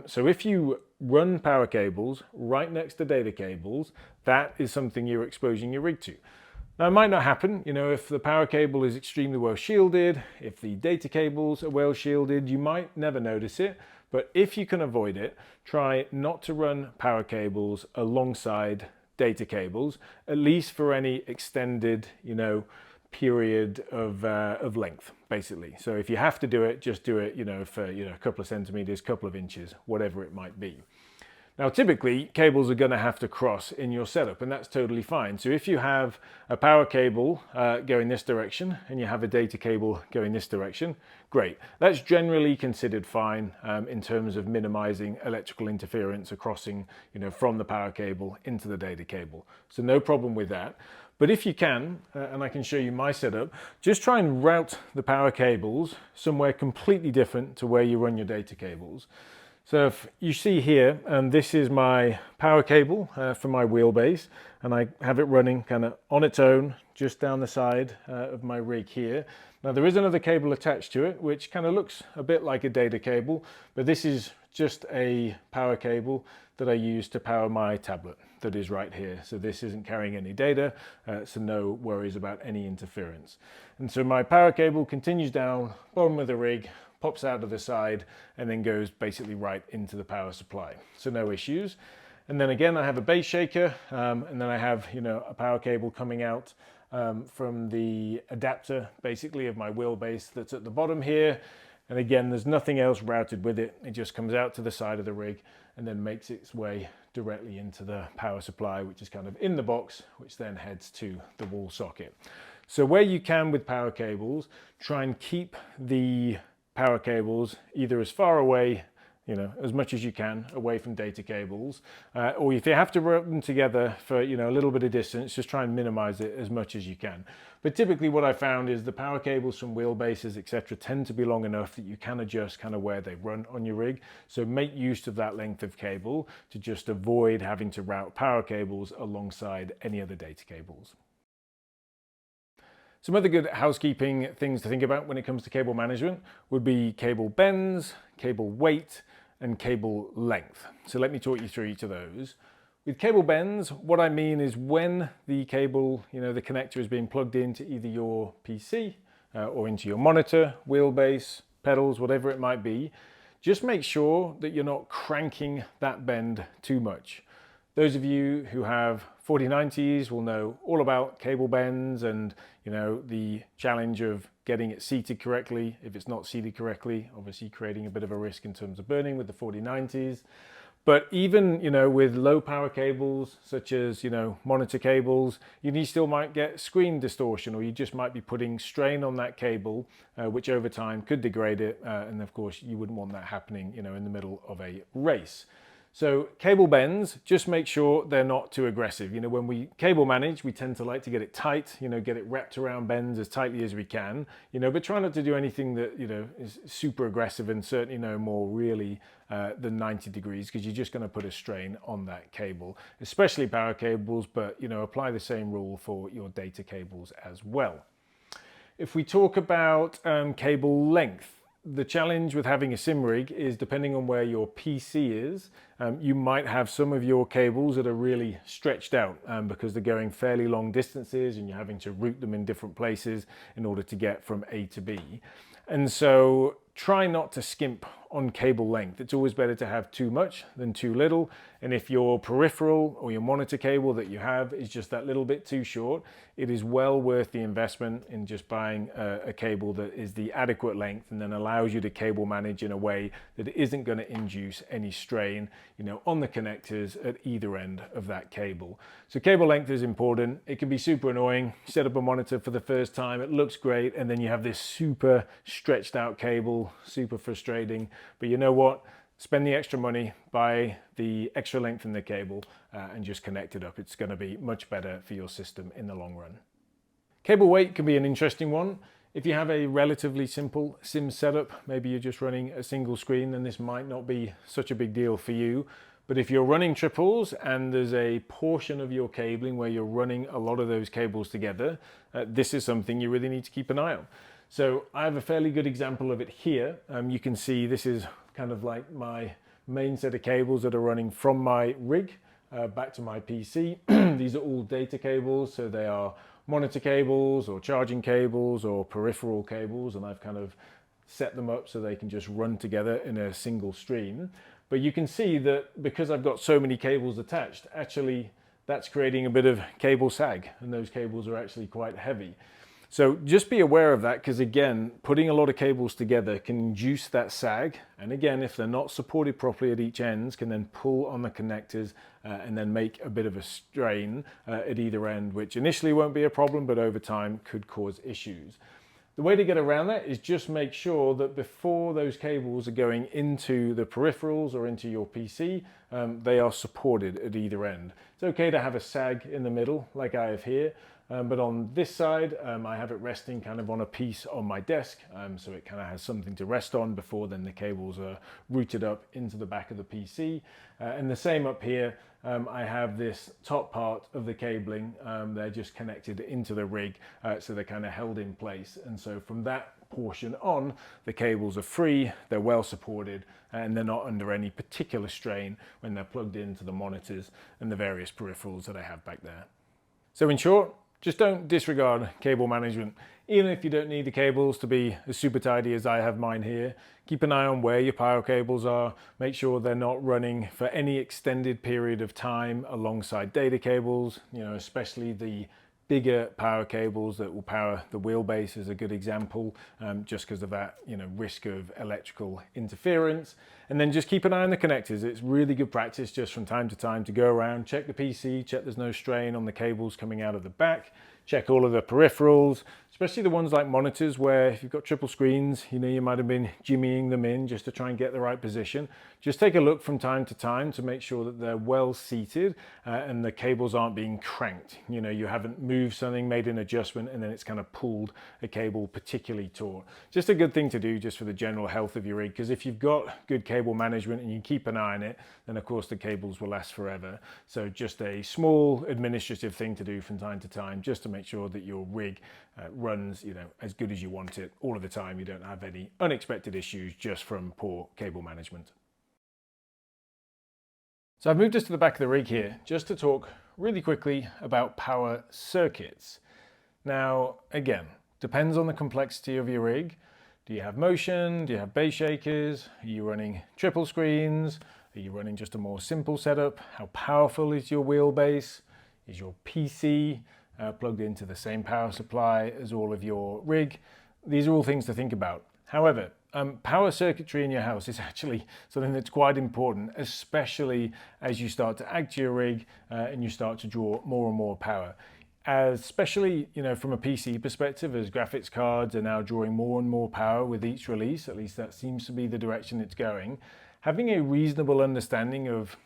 So if you run power cables right next to data cables, that is something you're exposing your rig to. Now it might not happen, if the power cable is extremely well shielded, if the data cables are well shielded, you might never notice it. But if you can avoid it, try not to run power cables alongside data cables, at least for any extended, period of length, basically. So if you have to do it, just do it, for a couple of centimeters, couple of inches, whatever it might be. Now, typically, cables are going to have to cross in your setup, and that's totally fine. So if you have a power cable going this direction and you have a data cable going this direction, great. That's generally considered fine in terms of minimizing electrical interference crossing, from the power cable into the data cable. So no problem with that. But if you can, and I can show you my setup, just try and route the power cables somewhere completely different to where you run your data cables. So if you see here, this is my power cable for my wheelbase, and I have it running kind of on its own just down the side of my rig here. Now there is another cable attached to it which kind of looks a bit like a data cable, but this is just a power cable that I use to power my tablet that is right here. So this isn't carrying any data, so no worries about any interference. And so my power cable continues down bottom of the rig, pops out of the side, and then goes basically right into the power supply. So no issues. And then again, I have a base shaker, and then I have, a power cable coming out from the adapter, basically, of my wheelbase that's at the bottom here. And again, there's nothing else routed with it. It just comes out to the side of the rig and then makes its way directly into the power supply, which is kind of in the box, which then heads to the wall socket. So where you can with power cables, try and keep the power cables either as far away, as much as you can away from data cables, or if you have to route them together for, a little bit of distance, just try and minimize it as much as you can. But typically what I found is the power cables from wheelbases, etc., tend to be long enough that you can adjust kind of where they run on your rig. So make use of that length of cable to just avoid having to route power cables alongside any other data cables. Some other good housekeeping things to think about when it comes to cable management would be cable bends, cable weight, and cable length. So let me talk you through each of those. With cable bends, what I mean is when the cable, the connector is being plugged into either your PC or into your monitor, wheelbase, pedals, whatever it might be, just make sure that you're not cranking that bend too much. Those of you who have 4090s will know all about cable bends and the challenge of getting it seated correctly. If it's not seated correctly, obviously creating a bit of a risk in terms of burning with the 4090s. But even with low power cables such as monitor cables, you still might get screen distortion, or you just might be putting strain on that cable, which over time could degrade it. And of course, you wouldn't want that happening in the middle of a race. So cable bends, just make sure they're not too aggressive. When we cable manage, we tend to like to get it tight, get it wrapped around bends as tightly as we can, but try not to do anything that, is super aggressive, and certainly no more really than 90 degrees, because you're just going to put a strain on that cable, especially power cables, but, apply the same rule for your data cables as well. If we talk about cable length, the challenge with having a sim rig is, depending on where your PC is, you might have some of your cables that are really stretched out because they're going fairly long distances and you're having to route them in different places in order to get from A to B. And so try not to skimp on cable length. It's always better to have too much than too little. And if your peripheral or your monitor cable that you have is just that little bit too short, it is well worth the investment in just buying a cable that is the adequate length and then allows you to cable manage in a way that isn't going to induce any strain, on the connectors at either end of that cable. So cable length is important. It can be super annoying. You set up a monitor for the first time, it looks great, and then you have this super stretched out cable, super frustrating. But you know what? Spend the extra money, buy the extra length in the cable, and just connect it up. It's going to be much better for your system in the long run. Cable weight can be an interesting one. If you have a relatively simple sim setup, maybe you're just running a single screen, then this might not be such a big deal for you. But if you're running triples and there's a portion of your cabling where you're running a lot of those cables together, this is something you really need to keep an eye on. So I have a fairly good example of it here. You can see this is kind of like my main set of cables that are running from my rig back to my PC. These are all data cables, so they are monitor cables or charging cables or peripheral cables, and I've kind of set them up so they can just run together in a single stream. But you can see that because I've got so many cables attached, actually that's creating a bit of cable sag, and those cables are actually quite heavy. So just be aware of that, because again, putting a lot of cables together can induce that sag. And again, if they're not supported properly at each ends, can then pull on the connectors and then make a bit of a strain at either end, which initially won't be a problem, but over time could cause issues. The way to get around that is just make sure that before those cables are going into the peripherals or into your PC, they are supported at either end. It's okay to have a sag in the middle like I have here, but on this side I have it resting kind of on a piece on my desk, so it kind of has something to rest on before then the cables are routed up into the back of the PC. And the same up here, I have this top part of the cabling, they're just connected into the rig, so they're kind of held in place. And so from that portion on, the cables are free, they're well supported, and they're not under any particular strain when they're plugged into the monitors and the various peripherals that I have back there. So in short, just don't disregard cable management. Even if you don't need the cables to be as super tidy as I have mine here, keep an eye on where your power cables are. Make sure they're not running for any extended period of time alongside data cables, especially the bigger power cables that will power the wheelbase is a good example, just because of that risk of electrical interference. And then just keep an eye on the connectors. It's really good practice just from time to time to go around, check the PC, check there's no strain on the cables coming out of the back, check all of the peripherals, especially the ones like monitors where if you've got triple screens, you might have been jimmying them in just to try and get the right position. Just take a look from time to time to make sure that they're well seated and the cables aren't being cranked. You haven't moved something, made an adjustment, and then it's kind of pulled a cable particularly taut. Just a good thing to do just for the general health of your rig, because if you've got good cable management and you keep an eye on it, then of course the cables will last forever. So just a small administrative thing to do from time to time, just to make sure that your rig runs as good as you want it all of the time. You don't have any unexpected issues just from poor cable management. So I've moved us to the back of the rig here just to talk really quickly about power circuits. Now again, depends on the complexity of your rig. Do you have motion? Do you have base shakers? Are you running triple screens? Are you running just a more simple setup? How powerful is your wheelbase? Is your PC plugged into the same power supply as all of your rig? These are all things to think about. However, power circuitry in your house is actually something that's quite important, especially as you start to add to your rig and you start to draw more and more power. Especially, from a PC perspective, as graphics cards are now drawing more and more power with each release, at least that seems to be the direction it's going. Having a reasonable understanding of,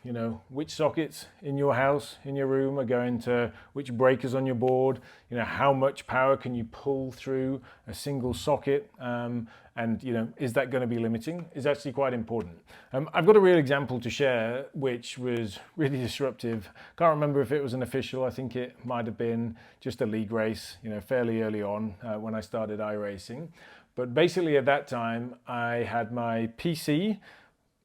which sockets in your house, in your room are going to which breakers on your board, how much power can you pull through a single socket, and is that going to be limiting, is actually quite important. I've got a real example to share which was really disruptive. Can't remember if it was an official, I think it might have been just a league race, fairly early on when I started iRacing. But basically at that time I had my PC,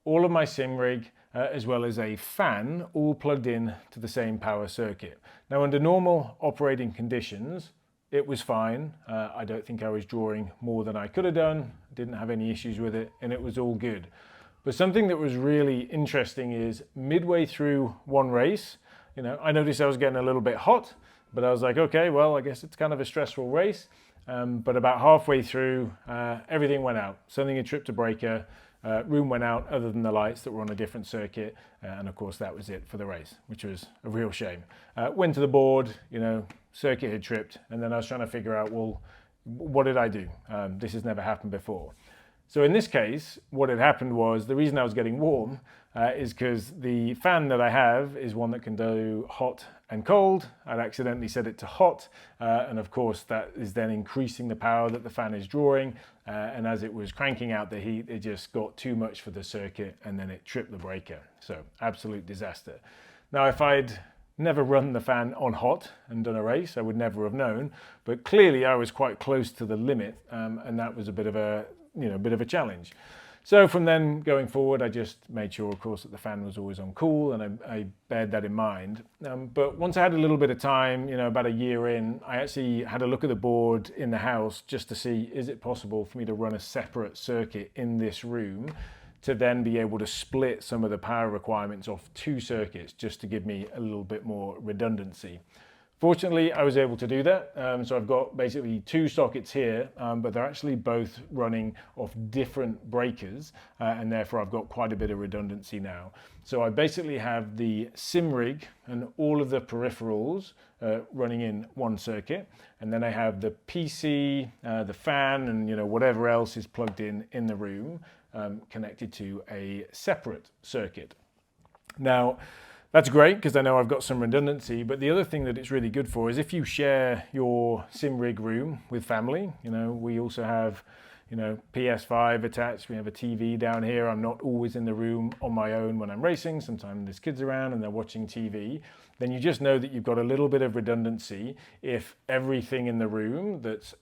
all of my sim rig, as well as a fan, all plugged in to the same power circuit. Now under normal operating conditions, it was fine. I don't think I was drawing more than I could have done, didn't have any issues with it, and it was all good. But something that was really interesting is midway through one race, I noticed I was getting a little bit hot, but I was like, okay, well, I guess it's kind of a stressful race. But about halfway through, everything went out. Something had tripped a breaker, room went out other than the lights that were on a different circuit. And of course, that was it for the race, which was a real shame. Went to the board, circuit had tripped. And then I was trying to figure out, well, what did I do? This has never happened before. So in this case, what had happened was the reason I was getting warm is because the fan that I have is one that can do hot and cold. I'd accidentally set it to hot, and of course that is then increasing the power that the fan is drawing, and as it was cranking out the heat, it just got too much for the circuit and then it tripped the breaker. So absolute disaster. Now if I'd never run the fan on hot and done a race, I would never have known, but clearly I was quite close to the limit, and that was a bit of a challenge. So from then going forward, I just made sure, of course, that the fan was always on cool, and I bared that in mind. But once I had a little bit of time, about a year in, I actually had a look at the board in the house just to see, is it possible for me to run a separate circuit in this room to then be able to split some of the power requirements off two circuits just to give me a little bit more redundancy. Fortunately, I was able to do that. So I've got basically two sockets here, but they're actually both running off different breakers, and therefore I've got quite a bit of redundancy now. So I basically have the sim rig and all of the peripherals running in one circuit, and then I have the PC, the fan, and whatever else is plugged in the room connected to a separate circuit. Now, that's great because I know I've got some redundancy, but the other thing that it's really good for is if you share your sim rig room with family. We also have PS5 attached, we have a TV down here. I'm not always in the room on my own when I'm racing. Sometimes there's kids around and they're watching TV. Then you just know that you've got a little bit of redundancy if everything in the room that's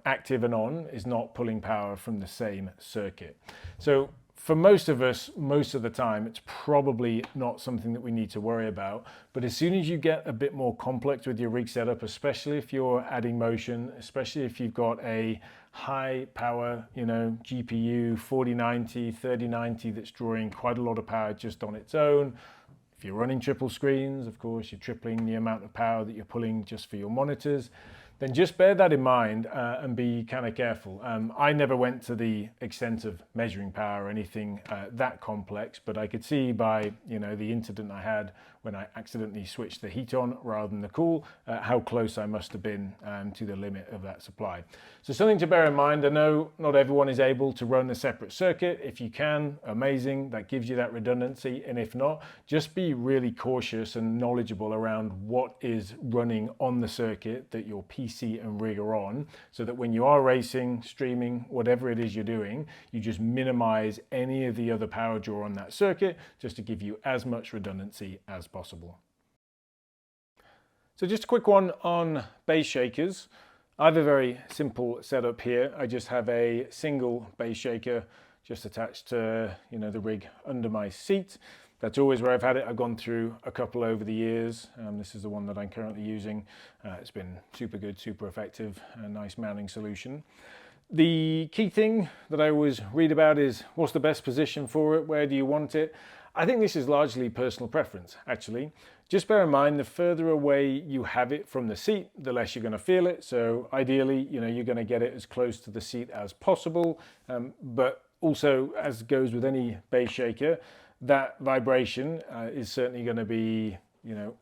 active and on is not pulling power from the same circuit. So for most of us, most of the time, it's probably not something that we need to worry about. But as soon as you get a bit more complex with your rig setup, especially if you're adding motion, especially if you've got a high power, GPU 4090, 3090 that's drawing quite a lot of power just on its own. If you're running triple screens, of course, you're tripling the amount of power that you're pulling just for your monitors. Then just bear that in mind and be kind of careful. I never went to the extent of measuring power or anything that complex, but I could see by the incident I had when I accidentally switched the heat on rather than the cool, how close I must have been to the limit of that supply. So something to bear in mind. I know not everyone is able to run a separate circuit. If you can, amazing, that gives you that redundancy. And if not, just be really cautious and knowledgeable around what is running on the circuit that your PC and rig are on, so that when you are racing, streaming, whatever it is you're doing, you just minimize any of the other power draw on that circuit just to give you as much redundancy as possible. So just a quick one on base shakers. I have a very simple setup here. I just have a single base shaker just attached to the rig under my seat. That's always where I've had it. I've gone through a couple over the years. This is the one that I'm currently using. It's been super good, super effective, a nice mounting solution. The key thing that I always read about is what's the best position for it? Where do you want it? I think this is largely personal preference, actually. Just bear in mind, the further away you have it from the seat, the less you're going to feel it. So ideally, you're going to get it as close to the seat as possible. But also, as goes with any base shaker, that vibration is certainly going to be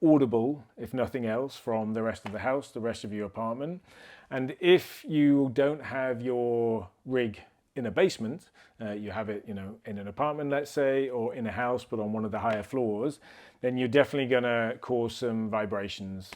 audible, if nothing else, from the rest of the house, the rest of your apartment. And if you don't have your rig in a basement, you have it in an apartment, let's say, or in a house but on one of the higher floors, then you're definitely going to cause some vibrations,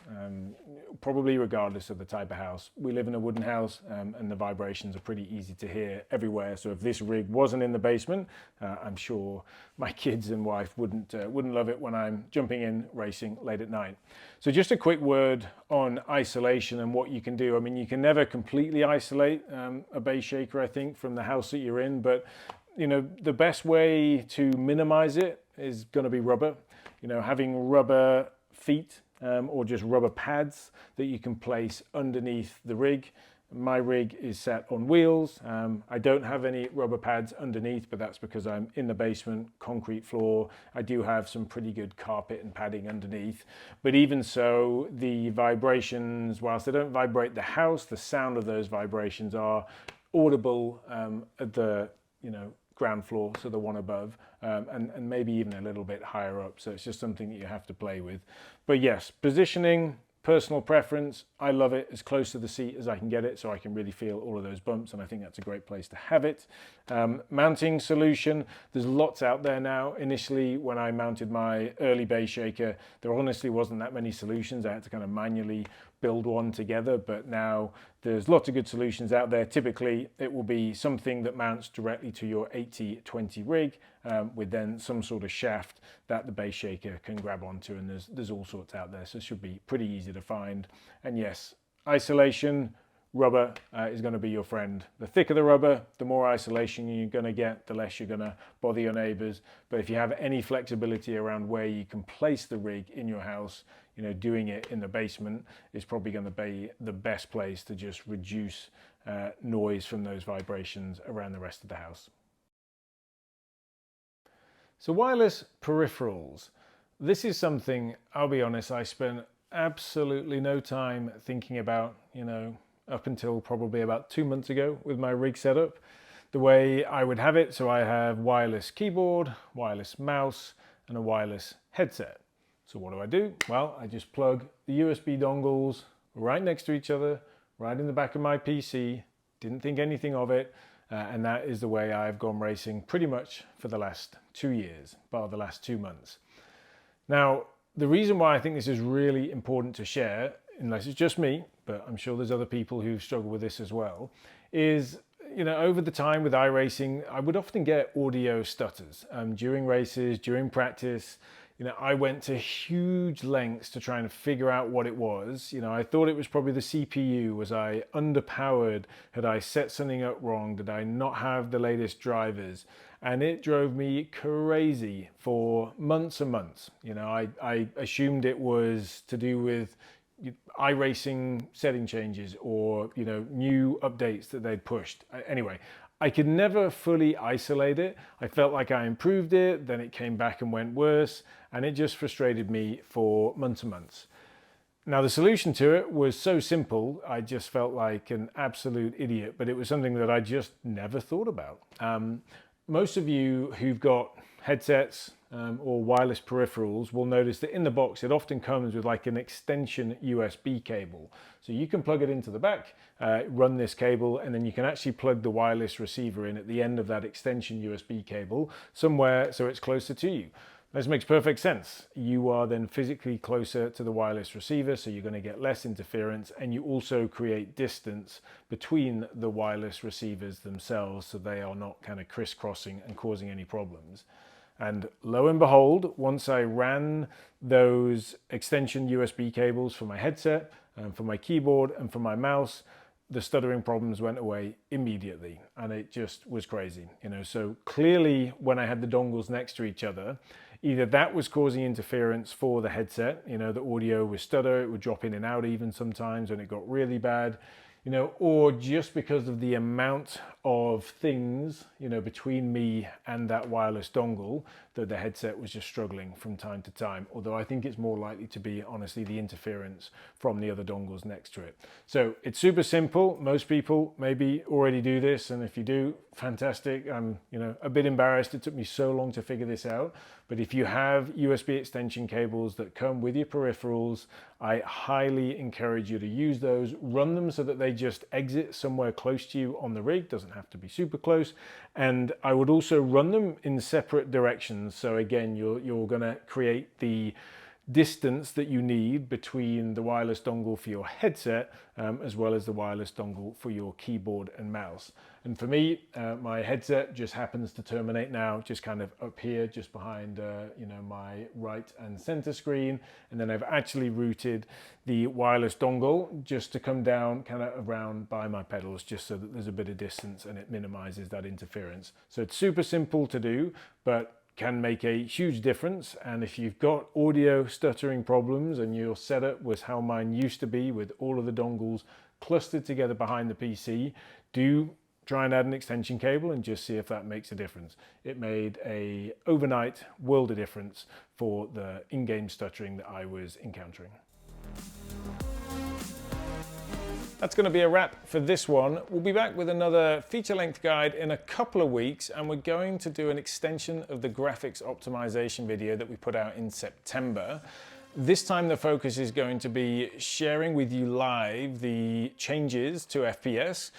probably regardless of the type of house. We live in a wooden house, and the vibrations are pretty easy to hear everywhere. So if this rig wasn't in the basement, I'm sure my kids and wife wouldn't love it when I'm jumping in racing late at night. So just a quick word on isolation and what you can do. I mean, you can never completely isolate a base shaker, I think, from the house that you're in, but the best way to minimize it is going to be rubber. Having rubber feet or just rubber pads that you can place underneath the rig. My rig is set on wheels. I don't have any rubber pads underneath, but that's because I'm in the basement, concrete floor. I do have some pretty good carpet and padding underneath. But even so, the vibrations, whilst they don't vibrate the house, the sound of those vibrations are audible at the ground floor, so the one above, and maybe even a little bit higher up. So it's just something that you have to play with. But yes, positioning, personal preference. I love it as close to the seat as I can get it, so I can really feel all of those bumps, and I think that's a great place to have it. Mounting solution, there's lots out there now. Initially, when I mounted my early bass shaker, there honestly wasn't that many solutions. I had to kind of manually build one together, but now there's lots of good solutions out there. Typically, it will be something that mounts directly to your 80/20 rig with then some sort of shaft that the bass shaker can grab onto, and there's all sorts out there, so it should be pretty easy to find. And yes, isolation, rubber is going to be your friend. The thicker the rubber, the more isolation you're going to get, the less you're going to bother your neighbors. But if you have any flexibility around where you can place the rig in your house, doing it in the basement is probably going to be the best place to just reduce noise from those vibrations around the rest of the house. So wireless peripherals. This is something, I'll be honest, I spent absolutely no time thinking about, up until probably about 2 months ago with my rig setup, the way I would have it. So I have wireless keyboard, wireless mouse, and a wireless headset. So what do? Well, I just plug the USB dongles right next to each other, right in the back of my PC, didn't think anything of it, and that is the way I've gone racing pretty much for the last 2 years, bar the last 2 months. Now, the reason why I think this is really important to share, unless it's just me, but I'm sure there's other people who struggle with this as well, is over the time with iRacing, I would often get audio stutters during races, during practice. I went to huge lengths to try and figure out what it was. I thought it was probably the CPU. Was I underpowered? Had I set something up wrong? Did I not have the latest drivers? And it drove me crazy for months and months. I assumed it was to do with iRacing setting changes or new updates that they'd pushed. Anyway, I could never fully isolate it. I felt like I improved it, then it came back and went worse, and it just frustrated me for months and months. Now, the solution to it was so simple, I just felt like an absolute idiot, but it was something that I just never thought about. Most of you who've got headsets or wireless peripherals will notice that in the box it often comes with like an extension USB cable. So you can plug it into the back, run this cable, and then you can actually plug the wireless receiver in at the end of that extension USB cable somewhere so it's closer to you. This makes perfect sense. You are then physically closer to the wireless receiver, so you're going to get less interference, and you also create distance between the wireless receivers themselves, so they are not kind of crisscrossing and causing any problems. And lo and behold, once I ran those extension USB cables for my headset, for my keyboard, and for my mouse, the stuttering problems went away immediately, and it just was crazy. So clearly when I had the dongles next to each other, either that was causing interference for the headset, the audio was stutter, it would drop in and out even sometimes when it got really bad, or just because of the amount of things, between me and that wireless dongle, that the headset was just struggling from time to time. Although I think it's more likely to be, honestly, the interference from the other dongles next to it. So it's super simple. Most people maybe already do this, and if you do, fantastic. I'm, a bit embarrassed. It took me so long to figure this out. But if you have USB extension cables that come with your peripherals, I highly encourage you to use those. Run them so that they just exit somewhere close to you on the rig. Doesn't have to be super close. And I would also run them in separate directions. So again, you're going to create the distance that you need between the wireless dongle for your headset as well as the wireless dongle for your keyboard and mouse. And for me, my headset just happens to terminate now just kind of up here, just behind my right and center screen. And then I've actually routed the wireless dongle just to come down kind of around by my pedals, just so that there's a bit of distance and it minimizes that interference. So it's super simple to do, but can make a huge difference. And if you've got audio stuttering problems and your setup was how mine used to be with all of the dongles clustered together behind the PC, do try and add an extension cable and just see if that makes a difference. It made a overnight world of difference for the in-game stuttering that I was encountering. That's going to be a wrap for this one. We'll be back with another feature-length guide in a couple of weeks, and we're going to do an extension of the graphics optimization video that we put out in September. This time the focus is going to be sharing with you live the changes to FPS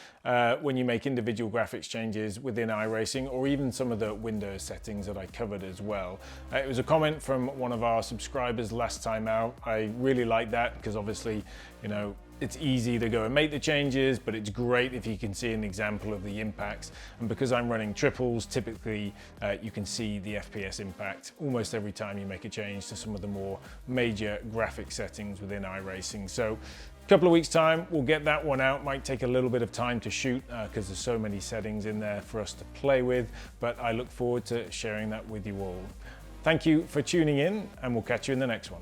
when you make individual graphics changes within iRacing, or even some of the Windows settings that I covered as well. It was a comment from one of our subscribers last time out. I really like that because obviously, you know, it's easy to go and make the changes, but it's great if you can see an example of the impacts. And because I'm running triples, typically you can see the FPS impact almost every time you make a change to some of the more major graphic settings within iRacing. So a couple of weeks time, we'll get that one out. Might take a little bit of time to shoot because there's so many settings in there for us to play with, but I look forward to sharing that with you all. Thank you for tuning in, and we'll catch you in the next one.